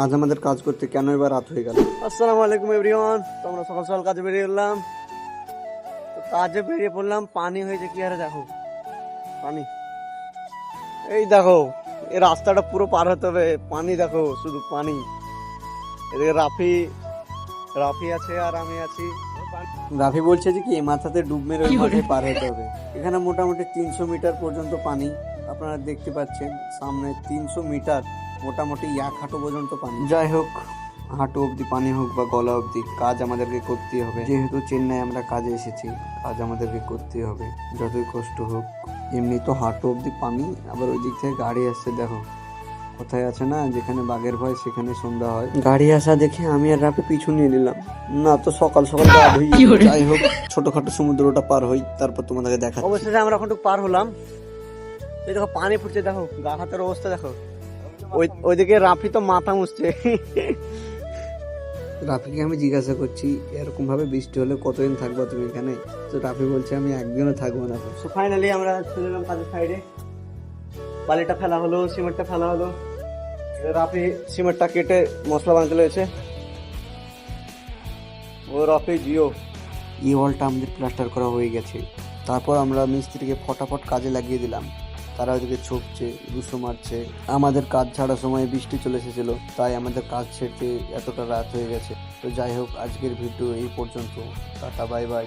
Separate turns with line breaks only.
আজ আমাদের কাজ করতে কেন এবার রাত হয়ে গেল? আসসালামু আলাইকুম এভরিওয়ান। তো আমরা সকাল সকাল কাজে বেরিয়ে এলাম। তো কাজে বেরিয়ে পড়লাম, পানি হয়েছে কি আরে দেখো পানি, এই দেখো এই রাস্তাটা পুরো পার হতে হবে, পানি দেখো শুধু পানি। এদিকে রাফি রাফি আছে আর আমি আছি। রাফি বলছে যে কি এই মাথাতে ডুব মেরে ওই মাঠে পার হতে হবে। এখানে মোটামুটি 300 মিটার পর্যন্ত পানি, আপনারা দেখতে পাচ্ছেন সামনে 300 মিটার, মোটামুটি 1 হাঁটু পর্যন্ত পানি। যাই হোক, হাঁটু অবধি পানি হোক বা গলা অবধি, কাজ আমাদেরকে করতেই হবে। যেহেতু চেন্নাই আমরা কাজে এসেছি, কাজ আমাদেরকে করতেই হবে যতই কষ্ট হোক। এমনি তো হাঁটু অবধি পানি, আবার ওই দিক থেকে গাড়ি আসছে দেখো। কোথায় আছে না, যেখানে বাঘের ভয় সেখানে সন্ধ্যা হয়। গাড়ি আসা দেখে আমি আর রাফি পিছু নিয়ে নিলাম, না তো সকাল সকাল গা ধুই। যাই হোক, ছোটখাটো সমুদ্রটা পার হই, তারপর তোমাদেরকে দেখা। অবশেষে আমরা এখন পার হলাম। এই দেখো পানি ফুটছে, দেখো গা হাতের অবস্থা দেখো। ওইদিকে রাফি তো মাথা মুছছে। রাফিকে আমি জিজ্ঞাসা করছি এরকম ভাবে বৃষ্টি হলে কতদিন থাকবো তুমি এখানে? তো রাফি বলছে আমি একদিনও থাকবো না। তো ফাইনালি আমরা চলে এলাম কাজের সাইডে। বালিটা ফেলা হলো, সিমেন্টটা ফেলা হলো। রাফি সিমেন্টটা কেটে মশলা বানাতে লেগেছে। ও রাফি জিও। এই ওয়ালটা আমাদের প্লাস্টার করা হয়ে গেছে। তারপর আমরা মিস্ত্রিকে ফটাফট কাজে লাগিয়ে দিলাম। তারা ওইদিকে ছুপছে, রুশো মারছে। আমাদের কাজ ছাড়ার সময় বৃষ্টি চলে এসেছিল, তাই আমাদের কাজ ছেড়তে এতটা রাত হয়ে গেছে। তো যাই হোক, আজকের ভিডিও এই পর্যন্ত। Tata, bye bye.